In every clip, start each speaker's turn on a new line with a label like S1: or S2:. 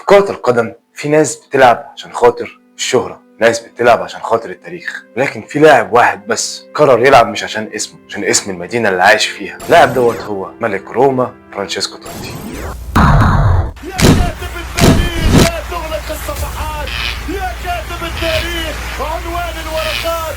S1: في كرة القدم في ناس بتلعب عشان خاطر الشهرة، ناس بتلعب عشان خاطر التاريخ، لكن في لاعب واحد بس قرر يلعب مش عشان اسمه، عشان اسم المدينة اللي عايش فيها. اللاعب دوت هو ملك روما فرانشيسكو توتي.
S2: يا كاتب التاريخ لا تغلق الصفحات، يا كاتب التاريخ عنوان الورقات.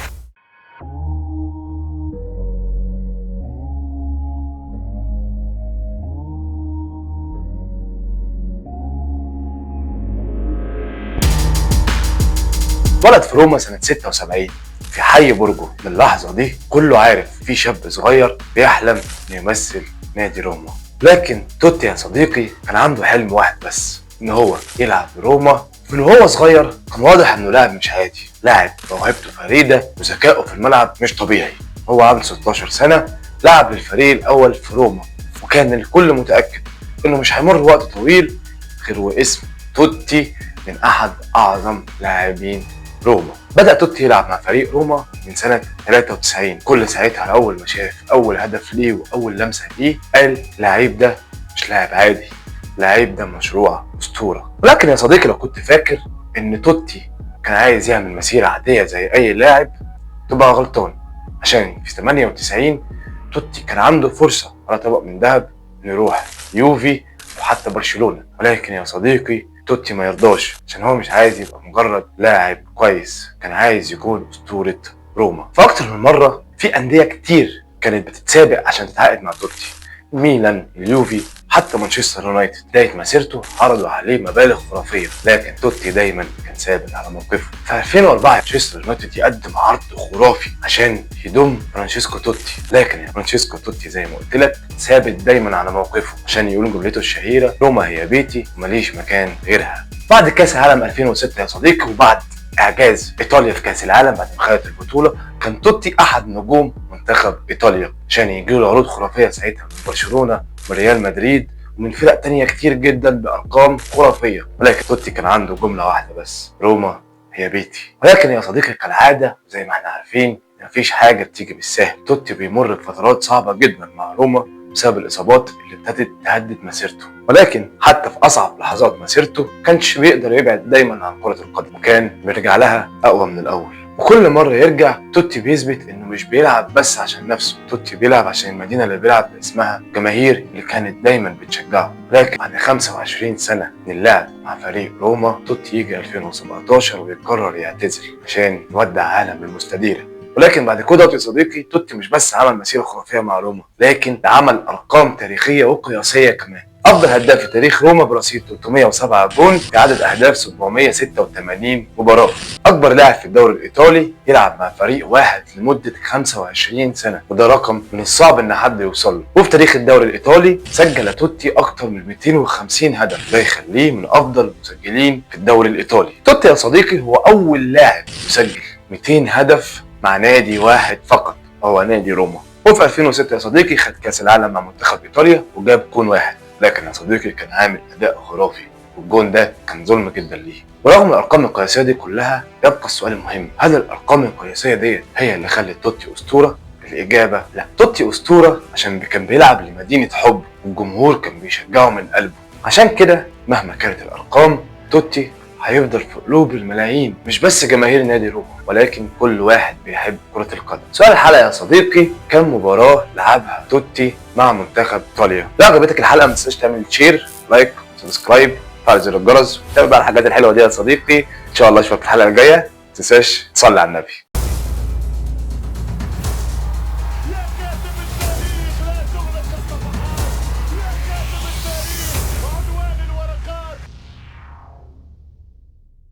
S1: اتولد في روما سنة 76 في حي برجو. من اللحظة دي كله عارف في شاب صغير بيحلم انه يمثل نادي روما. لكن توتي يا صديقي كان عنده حلم واحد بس، ان هو يلعب بروما. من وهو صغير كان واضح انه لاعب مش عادي، لاعب موهبته فريدة وذكائه في الملعب مش طبيعي. هو عنده 16 سنة لعب للفريق الاول في روما، وكان الكل متأكد انه مش هيمر وقت طويل غير واسم توتي من احد اعظم لاعبين روما. بدأ توتي يلعب مع فريق روما من سنة 93. كل ساعتها أول ما شاف أول هدف ليه وأول لمسة ليه قال اللعيب ده مش لاعب عادي، اللعيب ده مشروع أسطورة. ولكن يا صديقي لو كنت فاكر إن توتي كان عايز يعمل مسيرة عادية زي أي لاعب تبقى غلطان، عشان في 98 توتي كان عنده فرصة على طبق من ذهب إنه يروح يوفي وحتى برشلونة. ولكن يا صديقي توتي ما يرضاش، عشان هو مش عايز يبقى مجرد لاعب كويس، كان عايز يكون أسطورة روما. فأكتر من مرة في أندية كتير كانت بتتسابق عشان تتعاقد مع توتي، ميلان، اليوفي، حتى مانشستر يونايتد. بداية مسيرته عرضوا عليه مبالغ خرافية، لكن توتي دايما كان ثابت على موقفه. في 2004 مانشستر يونايتد يقدم عرض خرافي عشان يضم فرانشيسكو توتي، لكن يا فرانشيسكو توتي زي ما قلت لك ثابت دايما على موقفه، عشان يقول جملته الشهيرة روما هي بيتي ومليش مكان غيرها. بعد كاس العالم 2006 يا صديقي، وبعد اعجاز ايطاليا في كاس العالم بعد ما خدت البطوله، كان توتي احد نجوم منتخب ايطاليا، عشان يجيله عروض خرافيه ساعتها من برشلونه وريال مدريد ومن فرق تانية كتير جدا بارقام خرافيه. ولكن توتي كان عنده جمله واحده بس، روما هي بيتي. ولكن يا صديقي كالعاده زي ما احنا عارفين مفيش حاجه بتيجي بالسهل. توتي بيمر بفترات صعبه جدا مع روما بسبب الاصابات اللي ابتدت تهدد مسيرته، ولكن حتى في اصعب لحظات مسيرته كانش بيقدر يبعد دايما عن كرة القدم، وكان بيرجع لها اقوى من الاول. وكل مرة يرجع توتي بيثبت انه مش بيلعب بس عشان نفسه، توتي بيلعب عشان المدينة اللي بيلعب باسمها، الجماهير اللي كانت دايما بتشجعه. لكن بعد 25 سنة من اللعب مع فريق روما، توتي يجي 2017 ويقرر يعتزل عشان يودع عالم المستديرة. ولكن بعد كده يا صديقي توتي مش بس عمل مسيرة خرافية مع روما، لكن عمل أرقام تاريخية وقياسية كمان. أفضل هداف في تاريخ روما برصيد 307 جون في عدد أهداف 786 مباراة. أكبر لاعب في الدوري الإيطالي يلعب مع فريق واحد لمدة 25 سنة، وده رقم من الصعب إن حد يوصل له. وفي تاريخ الدوري الإيطالي سجل توتي أكتر من 250 هدف، ده يخليه من أفضل المسجلين في الدوري الإيطالي. توتي يا صديقي هو أول لاعب يسجل 200 هدف مع نادي واحد فقط، هو نادي روما. وفي 2006 يا صديقي خد كاس العالم مع منتخب ايطاليا وجاب جون واحد، لكن يا صديقي كان عامل اداء خرافي، والجون ده كان ظلم جدا ليه. ورغم الارقام القياسيه دي كلها يبقى السؤال المهم، هل الارقام القياسيه دي هي اللي خلت توتي اسطوره؟ الاجابه لا. توتي اسطوره عشان كان بيلعب لمدينه حب، والجمهور كان بيشجعه من قلبه. عشان كده مهما كانت الارقام توتي هيفضل في قلوب الملايين، مش بس جماهير نادي روما ولكن كل واحد بيحب كرة القدم. سؤال الحلقة يا صديقي، كم مباراة لعبها توتي مع منتخب ايطاليا؟ لو عجبتك الحلقة ما تنساش تعمل شير، لايك، سبسكرايب، وفعل زر الجرس، وتابع بقى الحاجات الحلوة دي يا صديقي. ان شاء الله اشوفك في الحلقة الجاية. ما تنساش تصلي على النبي.